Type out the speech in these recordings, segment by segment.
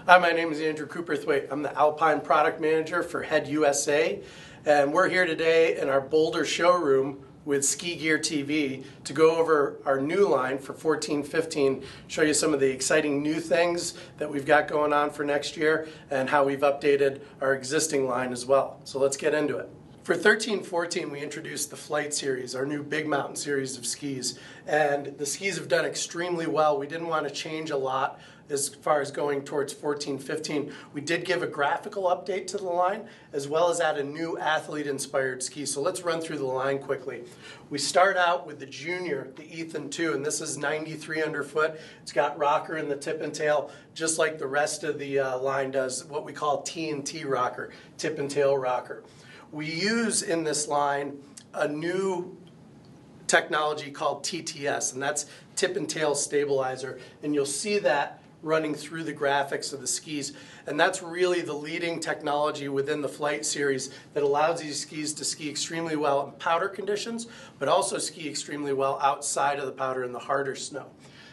Hi, my name is Andrew Couperthwait. I'm the Alpine Product Manager for Head USA, and we're here today in our Boulder showroom with SkiGearTV to go over our new line for 14-15, show you some of the exciting new things that we've got going on for next year and how we've updated our existing line as well. So let's get into it. For 13-14, we introduced the Flight Series, our new big mountain series of skis, and the skis have done extremely well. We didn't want to change a lot as far as going towards 14-15. We did give a graphical update to the line, as well as add a new athlete-inspired ski. So let's run through the line quickly. We start out with the Junior, the Ethan 2, and this is 93 underfoot. It's got rocker in the tip and tail, just like the rest of the line does, what we call T&T rocker, tip and tail rocker. We use in this line a new technology called TTS, and that's tip and tail stabilizer, and you'll see that running through the graphics of the skis, and that's really the leading technology within the Flight Series that allows these skis to ski extremely well in powder conditions, but also ski extremely well outside of the powder in the harder snow.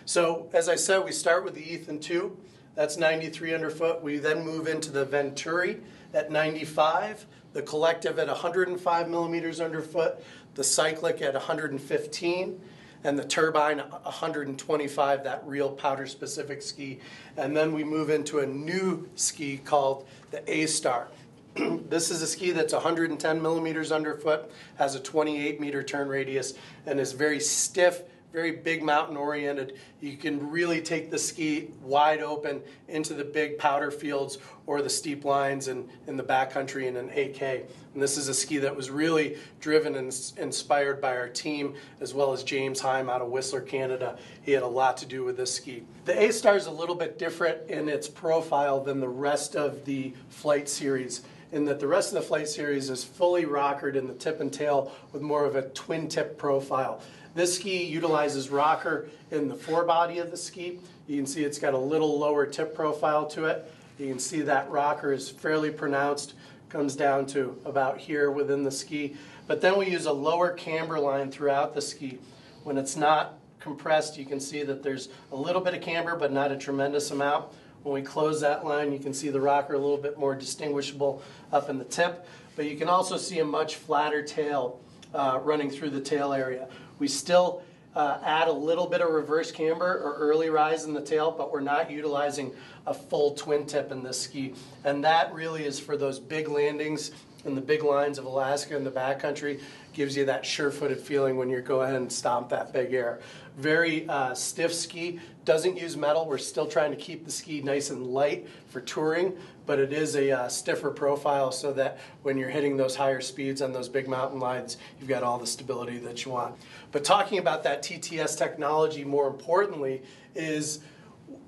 So as I said, we start with the Ethan 2, that's 93 underfoot. We then move into the Venturi at 95, the Collective at 105 millimeters underfoot, the CYCLIC at 115, and the Turbine 125, that real powder specific ski. And then we move into a new ski called the A-Star. This is a ski that's 110 millimeters underfoot, has a 28 meter turn radius, and is very stiff, very big mountain oriented. You can really take the ski wide open into the big powder fields or the steep lines in the backcountry in an AK. And this is a ski that was really driven and inspired by our team, as well as James Heim out of Whistler, Canada. He had a lot to do with this ski. The A-Star is a little bit different in its profile than the rest of the Flight Series, in that the rest of the Flight Series is fully rockered in the tip and tail with more of a twin tip profile. This ski utilizes rocker in the forebody of the ski. You can see it's got a little lower tip profile to it. You can see that rocker is fairly pronounced, comes down to about here within the ski. But then we use a lower camber line throughout the ski. When it's not compressed, you can see that there's a little bit of camber, but not a tremendous amount. When we close that line, you can see the rocker a little bit more distinguishable up in the tip. But you can also see a much flatter tail running through the tail area. We still add a little bit of reverse camber or early rise in the tail, but we're not utilizing a full twin tip in this ski. And that really is for those big landings in the big lines of Alaska and the backcountry. Gives you that sure-footed feeling when you go ahead and stomp that big air. Very stiff ski, doesn't use metal. We're still trying to keep the ski nice and light for touring, but it is a stiffer profile so that when you're hitting those higher speeds on those big mountain lines, you've got all the stability that you want. But talking about that TTS technology, more importantly, is,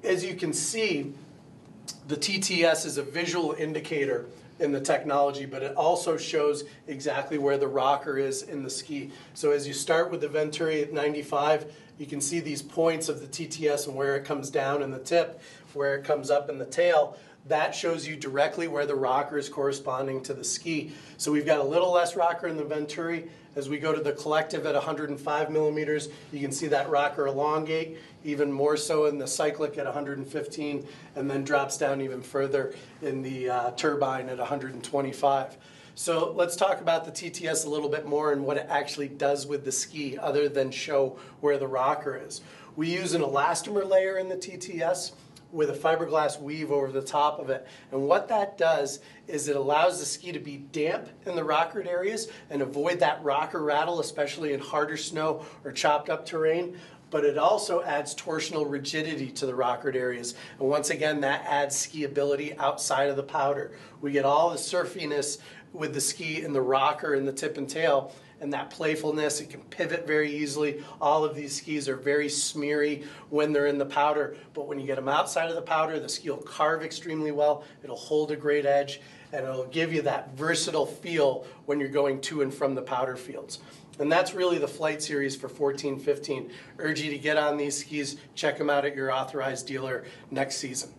as you can see, the TTS is a visual indicator in the technology, but it also shows exactly where the rocker is in the ski. So as you start with the Venturi at 95, you can see these points of the TTS and where it comes down in the tip, where it comes up in the tail. That shows you directly where the rocker is corresponding to the ski. So we've got a little less rocker in the Venturi. As we go to the Collective at 105 millimeters, you can see that rocker elongate, even more so in the CYCLIC at 115, and then drops down even further in the Turbine at 125. So let's talk about the TTS a little bit more and what it actually does with the ski other than show where the rocker is. We use an elastomer layer in the TTS with a fiberglass weave over the top of it. And what that does is it allows the ski to be damp in the rockered areas and avoid that rocker rattle, especially in harder snow or chopped up terrain. But it also adds torsional rigidity to the rockered areas. And once again, that adds skiability outside of the powder. We get all the surfiness with the ski in the rocker and the tip and tail, and that playfulness. It can pivot very easily. All of these skis are very smeary when they're in the powder, but when you get them outside of the powder, the ski will carve extremely well. It'll hold a great edge, and it'll give you that versatile feel when you're going to and from the powder fields. And that's really the Flight Series for 14-15. Urge you to get on these skis, check them out at your authorized dealer next season.